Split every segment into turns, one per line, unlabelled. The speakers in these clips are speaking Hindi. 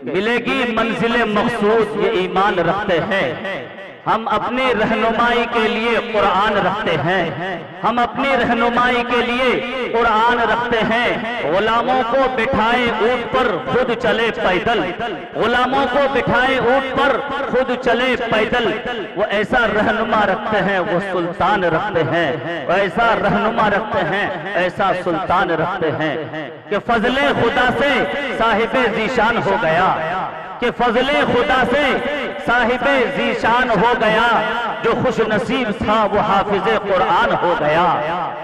मिलेगी मंजिल मकसूद ये ईमान रखते हैं। हम अपनी रहनुमाई के लिए कुरान रखते हैं। हम अपनी रहनुमाई के लिए कुरान रखते हैं। गुलामों को बिठाए ऊंट पर खुद चले पैदल। गुलामों को बिठाए ऊंट पर खुद चले पैदल। वो ऐसा रहनुमा रखते हैं, वो सुल्तान रखते हैं। वो ऐसा रहनुमा रखते हैं, ऐसा सुल्तान रखते हैं कि फजले खुदा से साहिबे जीशान हो गया। कि फजले खुदा से साहिबे जीशान हो गया। जो खुश नसीब था वो हाफिजे कुरान हो गया।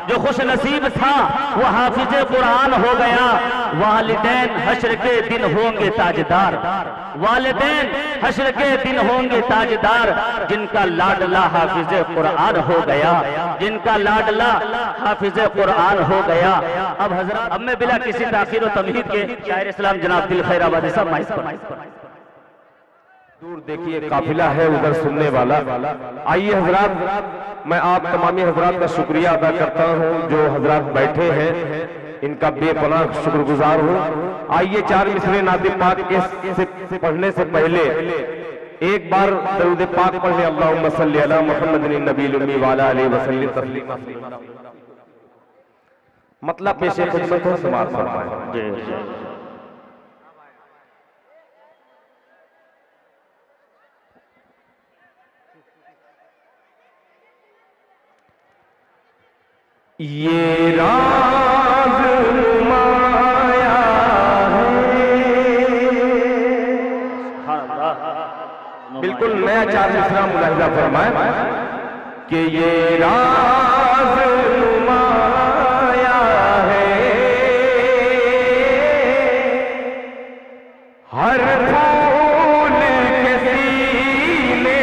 जो खुश नसीब था वो हाफिजे कुरान हो गया। वालिदैन हश्र के दिन होंगे ताजदार। वालिदैन हश्र के दिन होंगे ताजदार। जिनका लाडला हाफिजे कुरान हो गया। जिनका लाडला हाफिजे कुरान हो गया। अब हजरत, अब मैं बिला किसी ताखीर और तमहीद के शायर इस्लाम जनाब दिल खैराबादी साहब माइक पर।
दूर देखिए काफिला है उधर सुनने वाला। आइए हजरात, मैं आप तमामी हजरात का शुक्रिया अदा करता हूँ जो हजरात बैठे हैं, इनका बेपनाह शुक्रगुजार हूँ। आइए चार मिसरे नात पाक के पढ़ने से पहले एक बार दरूद पाक पढ़ ले। अल्लाहुम्मा सल्ली अला मुहम्मदिन नबील उम्मी वाला अलैहि वसल्लम तस्लीमा। मतलब पेश खिदमत हो, समाअत फरमाएं। ये राज माया है। बिल्कुल नया चार मिसरा मुलाहिजा फरमाए कि ये राज माया है। हर फूल के सीने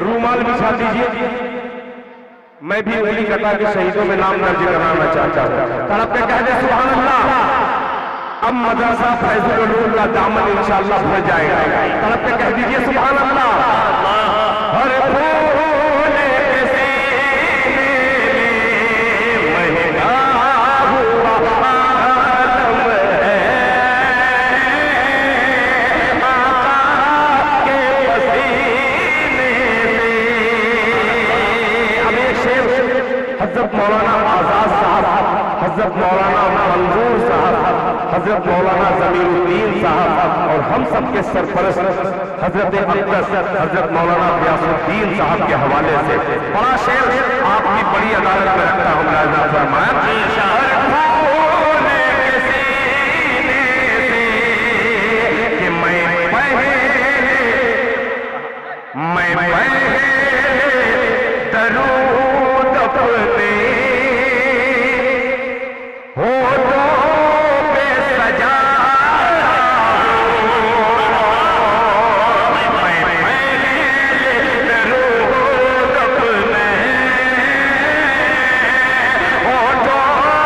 रूमाल बिछा दीजिए। मैं भी उंगली कटा के शहीदों में नाम दर्ज कराना चाहता हूँ। तड़प के कह दे सुभान अल्लाह। अब मदरसा फैजुल उलूम का दामन इंशाअल्लाह भर जाएगा। तड़प के कह दीजिए सुभान अल्लाह। हर फूल के सीने में महंगा हुआ आलम है। आका के पसीने हज़रत मौलाना आजाद साहब, हज़रत मौलाना मंजूर साहब, हज़रत मौलाना ज़मीरुद्दीन साहब और हम सब के सरपरस्त हज़रत अक़दस हज़रत मौलाना ग़ियासुद्दीन साहब के हवाले से बड़ा शेर आपकी बड़ी अदालत में रखता हूँ। मुलाहिज़ा फरमाएं कि मैं दरूद अपने होठों पे सजा दरूद अपने होठों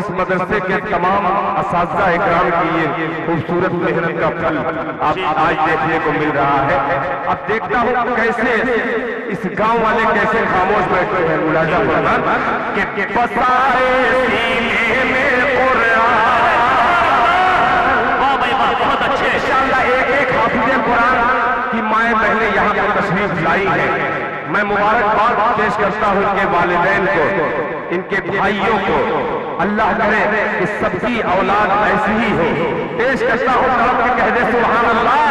इस मदरसे के तमाम असातिज़ा इकराम की ये खूबसूरत मेहनत का फल आप आज देखने को मिल रहा है। अब देखता हूँ कैसे इस गांव वाले कैसे खामोश बैठे हैं। मुलाजा फरमान के बसाए सीने में कुरान।
वाह भाई वाह, बहुत अच्छे।
इंशाअल्लाह एक एक हाफिज़े कुरान की माएँ बहनें यहाँ पर तशरीफ लाई है। मैं मुबारकबाद पेश करता हूँ इनके वालिदैन को, इनके भाइयों को। अल्लाह करे कि सबकी औलाद ऐसी ही हो। पेश करता हूँ तड़प के कह दे सुभान अल्लाह,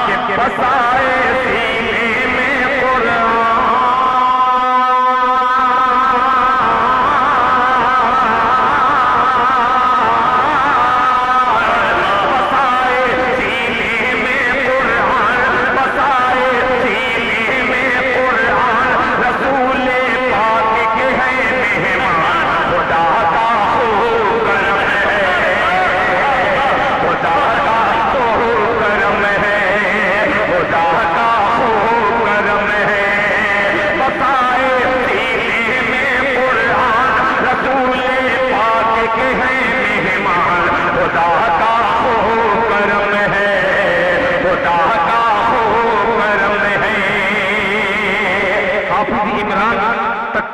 के बसाए सीने में कुरान।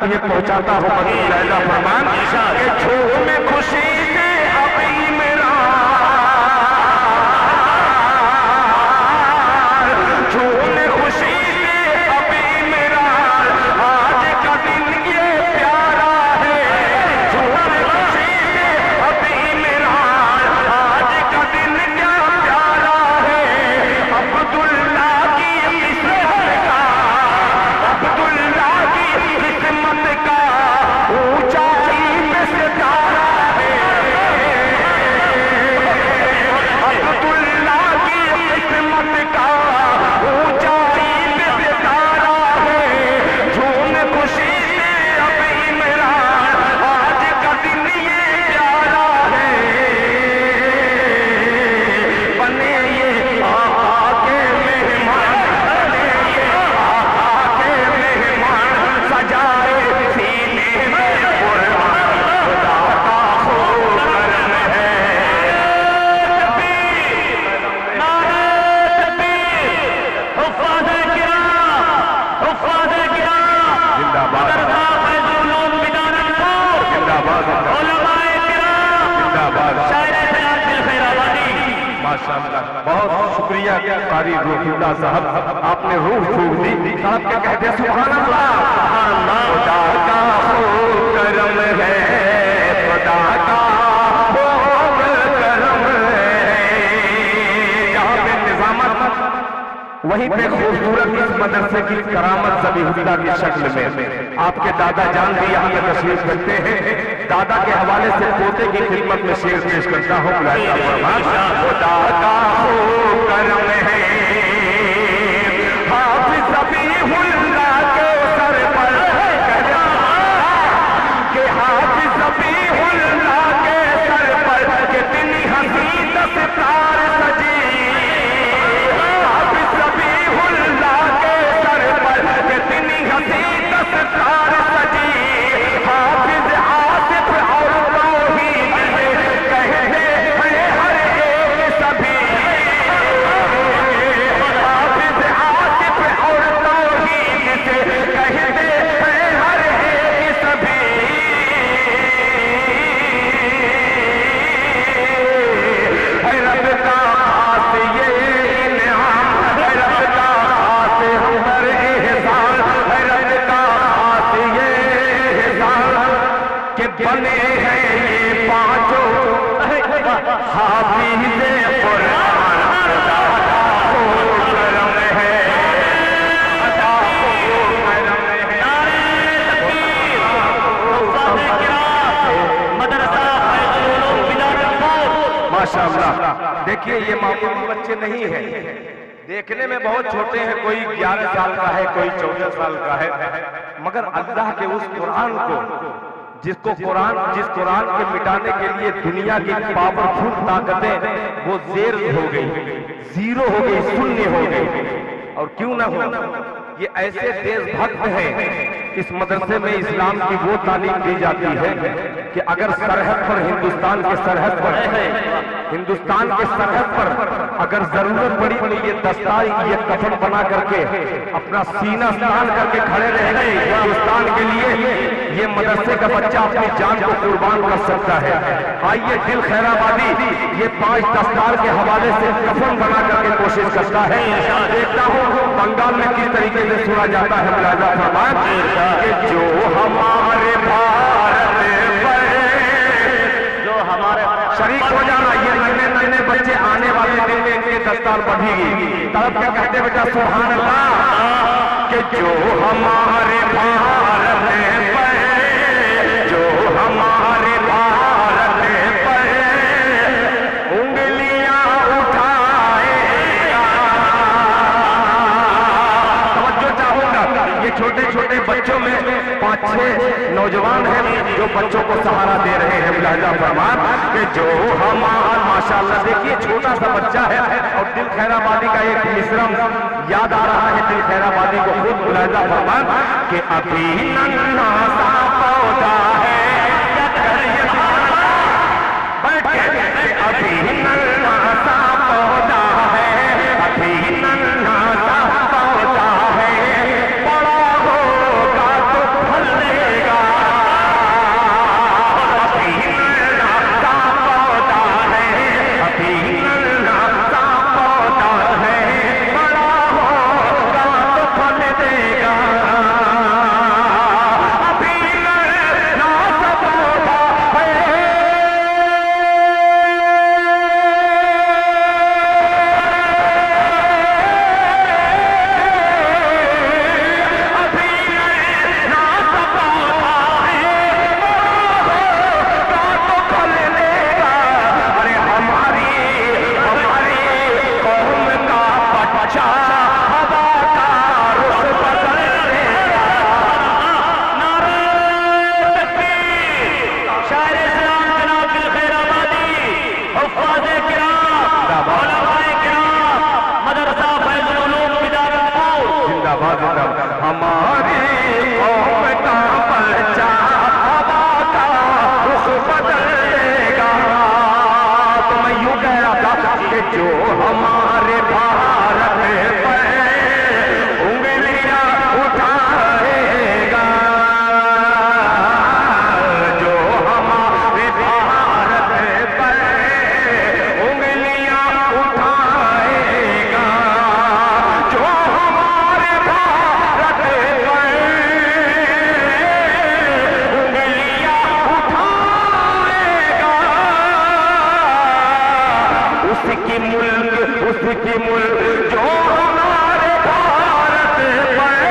ये पहुंचाता हो मुलाहिजा फरमान के झूम खुशी से अब इमरान, झूम खुशी से अब इमरान, आज का दिन ये प्यारा है। झूम खुशी से अब इमरान, आज का दिन क्या प्यारा है। अब्दुल्ला की किस्मत का, अब्दुल्ला की किस्मत का ऊंचाई में सितारा है। अब्दुल्ला की किस्मत का ऊंचाई में सितारा है। झूम खुशी से अब इमरान, आज का दिन ये प्यारा है। बने ये आका के मेहमान, बने ये आका के मेहमान, सजाए सीने में कुरान, खुदा का खूब करम है। जिंदाबाद जिंदाबाद जिंदाबाद। माशाअल्लाह, बहुत शुक्रिया कारी रूहुल्लाह साहब, आपने रूह फूक दी। साहब के कहते सुभान अल्लाह, खुदा का खूब करम है, खुदा का खूब करम है। यहाँ पे निजामत, वहीं पे खूबसूरत इस मदरसे की करामत ज़बीहुल्लाह की शक्ल में आपके दादा जान भी यहाँ पे तशरीफ रखते हैं। दादा के हवाले से पोते की खिदमत में शेर पेश करता हूँ। खुदा का खूब करम है, हाफिज़ ज़बीहुल्लाह के सर पर, के हाफिज़ ज़बीहुल्लाह के सर पर कितनी हंसी दस्तार सजी। हाफिज़ ज़बीहुल्लाह के सर पर कितनी हंसी दस्तार सजी। हाफिज़ आसिफ और तौहीद में कहते हैं हर एक सभी। हाफिज़ आसिफ और तौहीद से कहते हैं हर एक सभी। है रब का खास ये इनाम, है रब का खास हमर एहसान, है रब का खास ये एहसान के बने हैं ये पांचों हाफिज़े कुरान। खुदा का खूब करम है, खुदा खूब करम है। माशाअल्लाह, देखिए ये मामूली बच्चे नहीं हैं, देखने में बहुत छोटे हैं। कोई 11 साल का है, कोई 14 साल का है, मगर अल्लाह के उस कुरान को, जिस कुरान के मिटाने के लिए दुनिया की पावरफुल ताकतें वो जेर हो गई, जीरो हो गई, शून्य हो गई। और क्यों ना हो, ये ऐसे देशभक्त हैं। इस मदरसे में इस्लाम की वो तालीम दी जाती है कि अगर सरहद पर हिंदुस्तान के सरहद पर अगर जरूरत पड़ी तो ये दस्तार ये कफन बना करके अपना सीना तान करके खड़े रहेंगे हिंदुस्तान के लिए। ये मदरसे का बच्चा अपनी जान को कुर्बान कर सकता है। आइए दिल खैराबादी ये 5 दस्तार के हवाले से कफन बना करके कोशिश करता है। देखता हूँ बंगाल में किस तरीके से सुना जाता है। मुलाजा फरमाएं कि जो हमारे भारत पर जो हमारे शरीक हो जाना, ये नन्हे नन्हे बच्चे आने वाले दिन में इनके दस्तार बढ़ेगी। तब क्या कहते बेटा सुभान अल्लाह कि जो हमारे भारत पर जो हमारे भारत पर उंगलियां उठाएगा। तवज्जो चाहूंगा, ये छोटे छोटे बच्चों में 5-6 नौजवान हैं जो बच्चों को सहारा दे रहे हैं। मुलाजा फरमान कि जो हमारा माशाअल्लाह देखिए छोटा सा बच्चा है और दिल खैराबादी का एक मिश्रम याद आ रहा है दिल खैराबादी को खुद। मुलाजा फरमान कि अभी नन्हा सा पौधा है बैठ के अभी नन्हा सा पौधा है अभी नन्हा सा पौधा है बड़ा होगा तो फल देगा। अभी नन्हा सा पौधा है अभी नन्हा सा पौधा है बड़ा होगा तो फल देगा। अभी नन्हा सा पौधा है हमारी कौम का बच्चा हवा का रुख बदलेगा। तो मैं यूं कह रहा था कि जो हमारे भारत पर उंगलियां उठाएगा जो हमारे भारत पर उंगलियां उठाएगा जो हमारे भारत पर उंगलियां उठाएगा उसकी मुल्क जो हमारे भारत पर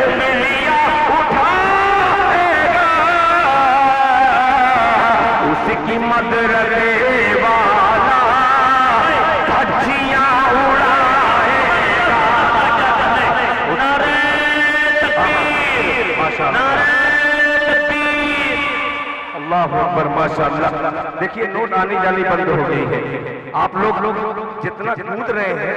उंगलियां उठाएगा उसकी मदरसे वाला धज्जियां उड़ाएगा। नारे तकबीर नारे तकबीर अल्लाहु अकबर माशाअल्लाह। देखिए नोट आनी जानी बंद हो गई है। आप लोग जितना कूद रहे हैं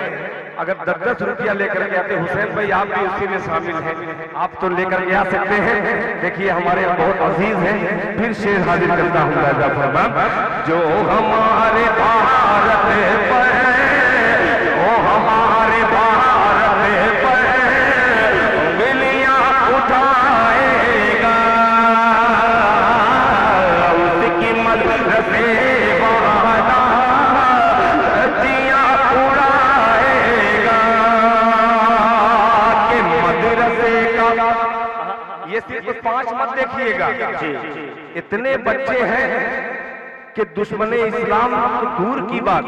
अगर 10-10 रुपया लेकर के आते हुसैन भाई आप भी उसी में शामिल हैं, आप तो लेकर के आ सकते हैं। देखिए हमारे बहुत अजीज हैं। फिर शेर हाजिर करता हूँ राजा फरमान जो हमारे भारत पर ओ हमारे भारत पर उंगलियां उठाएगा उसकी मदरसे वाला धज्जियां उड़ाएगा के मदरसे का। ये सिर्फ 5 मत देखिएगा, इतने बच्चे हैं कि दुश्मने इस्लाम दूर की बात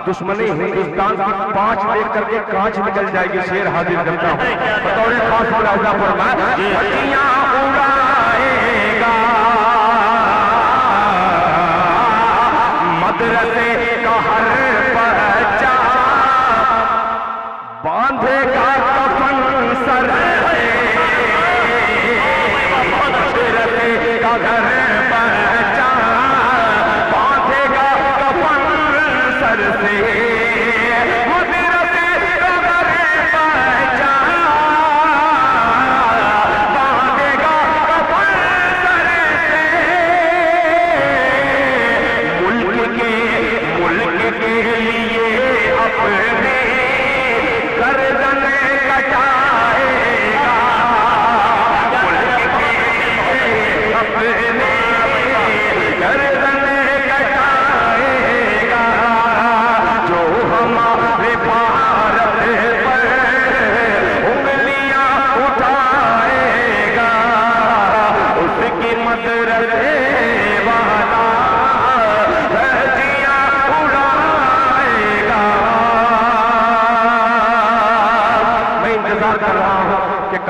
दुश्मने हिंदुस्तान की 5 लेकर करके कांच निकल जाएगी। शेर हाजिर करता हूँ बतौर खास मुलाजा फरमाएं धज्जियां उड़ाएगा मदरसे का हर बच्चा बांधेगा कफन सर से मदरसे का घर बच्चा बांधेगा कफन सर से मदरसे का घर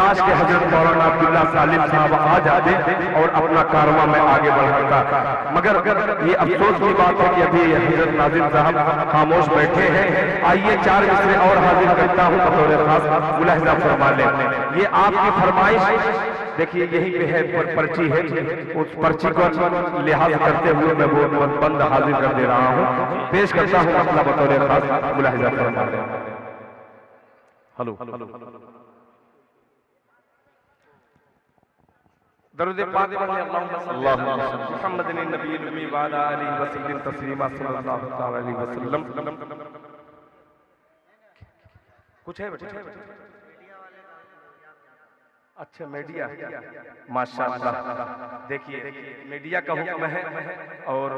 काश के हजरत मौलाना अब्दुल्ला सालिम साहब आ जाते और अपना कारवा में आगे बढ़ाता। मगर ये अफसोस की बात है कि अभी हजरत नाजिम साहब खामोश बैठे हैं। आइए 4 मिसरे और हाजिर करता हूँ बतौर खास, मुलाहिजा फरमा लें। ये आपकी फरमाइश देखिए यही पे है, पर्ची है, उस पर्ची को लिहाज करते हुए मैं वो बंद हाजिर कर दे रहा हूँ। पेश करता हूँ अपना बतौर खास, मुलाहिजा फरमा लें। हेलो दरूद पाक पढ़ें, अल्लाहुम्मा मुहम्मदिन नबील उम्मी व अला आलिहि व सल्लिम तस्लीमा सल्लल्लाहु तआला अलैहि वसल्लम। कुछ है बेटा? अच्छा मीडिया, माशाअल्लाह। देखिए मीडिया का हुक्म है और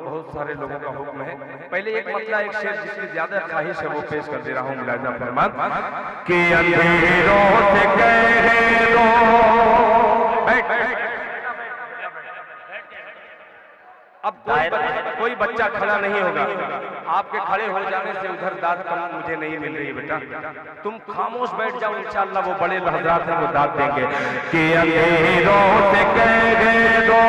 बहुत सारे लोगों का हुक्म है। पहले एक मतला एक शेर जिसकी ज्यादा ख्वाहिश है वो पेश कर दे रहा हूँ, मुलाहिजा फरमान कि अंधेरों से कह दो अब कोई बच्चा खड़ा नहीं होगा। आपके खड़े हो जाने से उधर दाद कम मुझे नहीं मिल रही है बेटा, तुम खामोश बैठ जाओ, इंशाअल्लाह वो बड़े हजरात हैं वो दाद देंगे कि अंधेरों से कह दो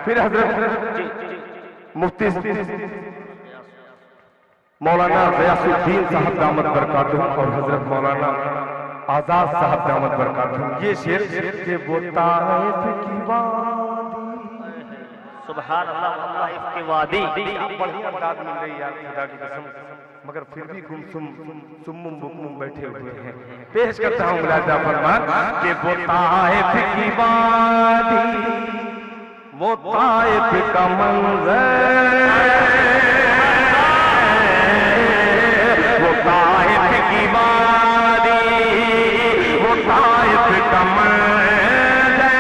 फिर हजरत मुफ्ती मौलाना गयासुद्दीन साहब दामत बरकातहू और हजरत मौलाना आजाद साहब दामत बरकातहू ये शेर के वो ताइफ की वादी,
सुभान अल्लाह, ताइफ की वादी।
बढ़िया दाद मिल रही है खुदा की कसम, मगर फिर भी गुमसुम सुम्मुम बुकमुम बैठे हुए हैं। पेश करता हूँ मुलाहिजा फरमान कि वो ताइफ की वादी, वो ताइफ का मंज़र, वो ताइफ की वादी, वो ताइफ का मंज़र,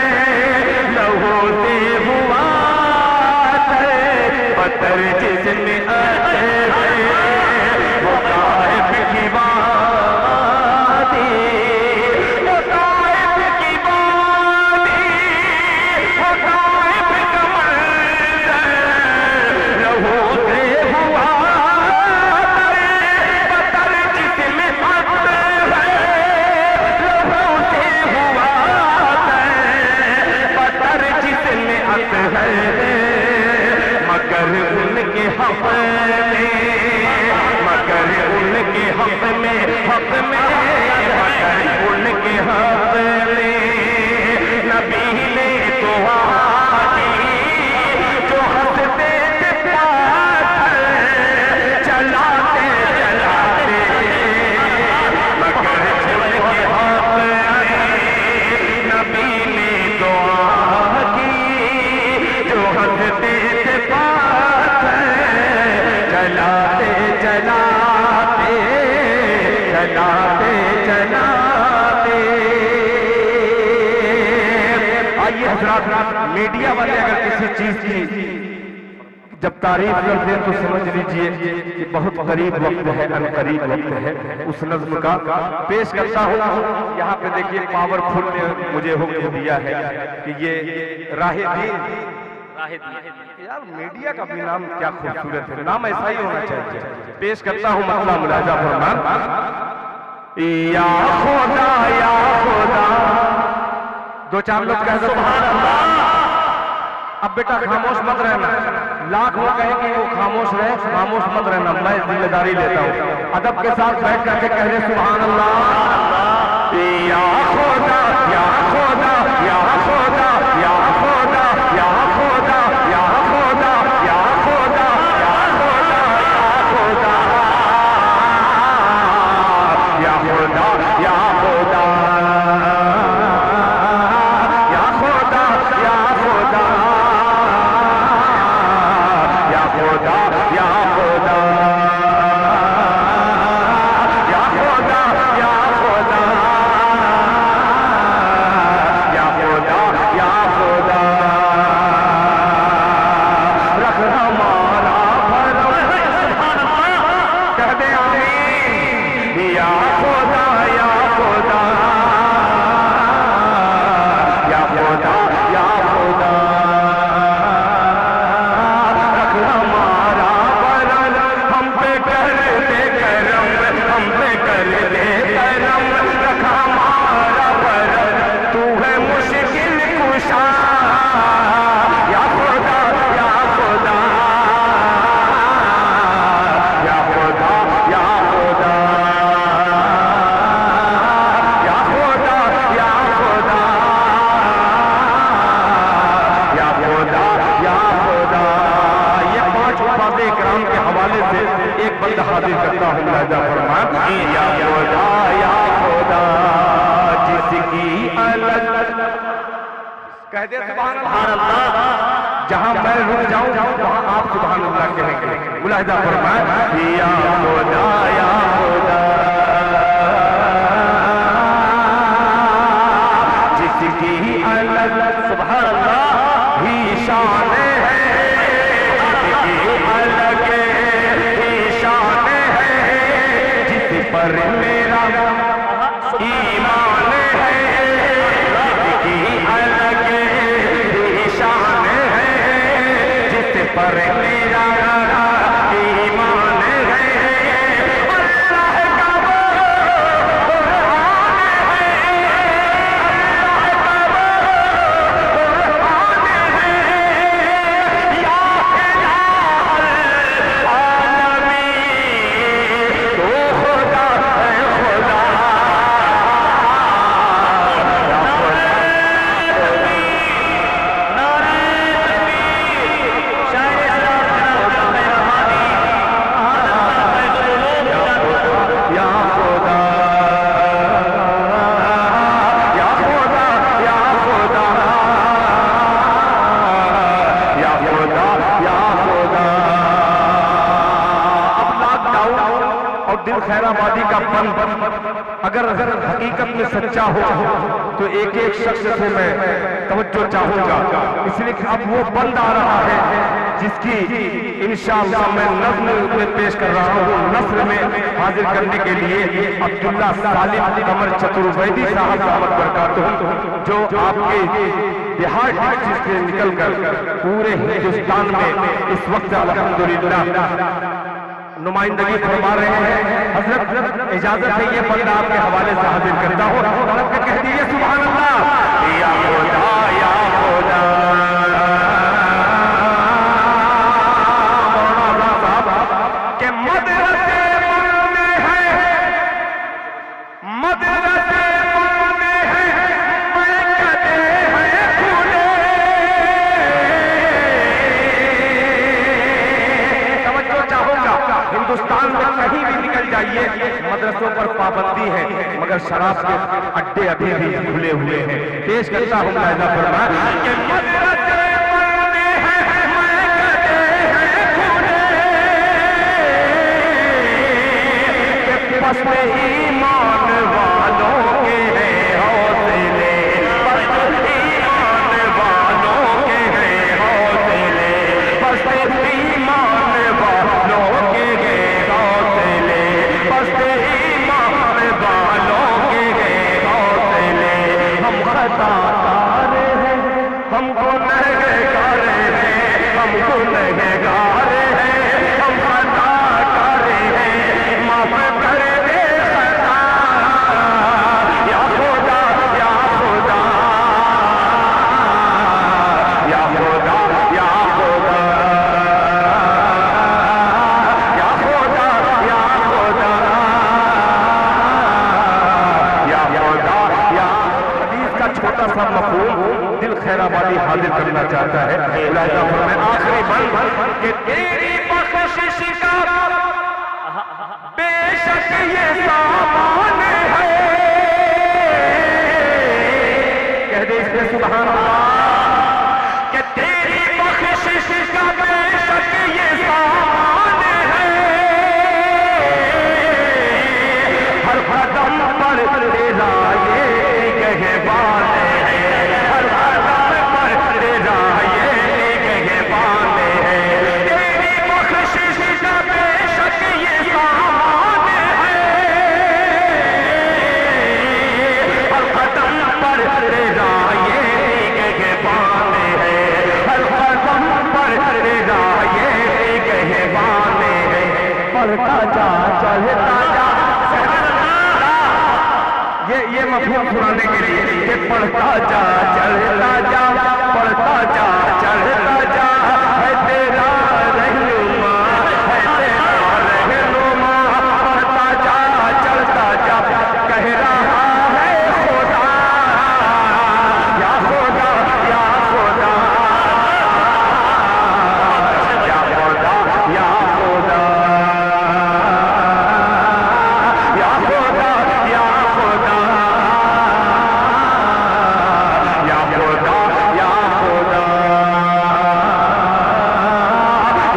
लहू से हुआ पत्थर जिसमें वो ताइफ की वादी, वो ताइफ की वादी, वो ताइफ का मंज़र, लहू से हुआ पत्थर जिसमें लहू से हुआ हजरात, मीडिया वाले अगर किसी चीज की जब तारीफ करते हैं तो समझ लीजिए कि बहुत करीब वक्त है, अनकरीब वक्त है। उस नज्म का पेश करता हूँ। यहाँ पे देखिए पावरफुल ने मुझे हुक्म दिया है कि ये राहे दीन, यार मीडिया का भी नाम क्या खूबसूरत है, नाम ऐसा ही होना चाहिए। पेश करता हूँ मतला मुलाजा फरमान, या खुदा या खुदा। दो चार लोग कह दो सुभान अल्लाह। अब बेटा खामोश मत रहना, लाख लोग कहेंगे वो खामोश रहे, खामोश मत रहना, मैं जिम्मेदारी लेता हूँ। अदब के साथ बैठ करके कह रहे सुभान अल्लाह। या खुदा या खुदा या खुदा या खुदा या खुदा या खुदा या खुदा या खुदा या खुदा या खुदा या खुदा या खुदा या खुदा या खुदा या खुदा या खुदा या खुदा या खुदा रख हमारा भरम, कह दे आमीन। या खुदा या खुदा या खुदा या खुदा रख हमारा भरम, हम पे कर दे करम, हम पे कर दे करम, रख हमारा भरम, तू है मुश्किल कुशा। या खुदा या खुदा या खुदा या खुदा या खुदा या खुदा या खुदा या खुदा। ये 5 उपाधि इकराम के हवाले से एक बंद हाजिर करता हूँ मुलाजा फरमान, या खुदा या खुदा जिसकी अलग, कह दे सुभान अल्लाह। जहां मैं रुक जाऊं वहां आप सुभान अल्लाह कहेंगे। मुलाहिजा फरमाएं, या खुदा या खुदा जिसकी अलग सुभान अल्लाह ही शान है, जिसकी अलग ही शान है, जिस पर मेरा ईमान है, जिसकी अलग ही शान है, जिस पर मेरा ईमान है। अल्लाह का वो कुरान है, अल्लाह का वो कुरान है, या इलाहल आलमीन, तो खुदा है खुदा। या खुदा या खुदा या खुदा या खुदा या खुदा। अब लॉकडाउन और दिल खैराबादी का बंद अगर हकीकत में सच्चा हो तो एक एक शख्स से मैं तवज्जो चाहूंगा, इसलिए कि अब वो बंद आ रहा है जिसकी इंशाअल्लाह मैं नज़्म में पेश कर रहा हूँ। नस्र में हाजिर करने के लिए अब्दुल्ला सालिम कमर चतुर्वेदी साहब दावत बरकातहू, जो आपके बिहार डिस्ट्रिक्ट से निकलकर पूरे हिंदुस्तान में इस वक्त अल्हम्दुलिल्लाह नुमाइंदगी फरमा रहे हैं। हजरत इजाजत है ये बंदा आपके हवाले से हाजिर करता हूँ, तड़प के कह दीजिए सुभान अल्लाह। या खुदा या खुदा। मौलाना साहब के मदरसे बनने हैं, मदरसे बनने हैं, मरकज़े हैं खुले। तवज्जो चाहूंगा, हिंदुस्तान में कहीं भी निकल जाइए मदरसों पर पाबंदी है, मगर शराब के अड्डे अभी भी खुले हुए हैं। पेश करता हूँ कायदा फरमान कि मदरसे बनने हैं, मरकज़े हैं खुले, कि बस में ईमान वालों के हैं हौसले, बस ईमान सा मफहूम दिल खैराबादी हाजिर करना चाहता है। आखिरी बंद कि तेरी बख्शिश का बेशक ये सामान है, कह दे इसमें सुभान अल्लाह कि तेरी बख्शिश का बेशक ये सामान है, हर कदम पर तेरा ये निगहबान है, हर कदम पर तेरा ये निगहबान है, तेरी बख्शिश का बेशक ये सामान है, हर कदम पर तेरा ये निगहबान है, हर कदम पर तेरा ये निगहबान है, पढ़ता जा चलता जा, ये मफहूम सुनाने के लिए कि पढ़ता जा चलता जा, पढ़ता जा चलता जा, है तेरा रहनुमा, है तेरा रहनुमा, पढ़ता जा चलता जा, कह रहा है खुदा या खुदा या खुदा या खुदा या खुदा या खुदा या खुदा या खुदा या खुदा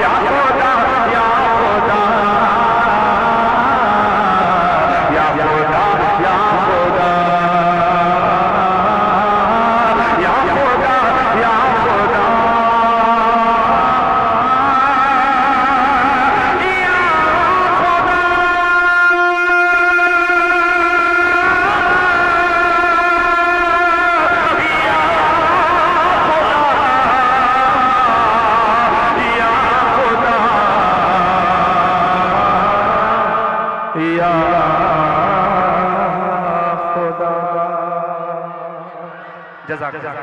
या खुदा या खुदा या खुदा या खुदा या खुदा या खुदा जज़ाकल्लाह।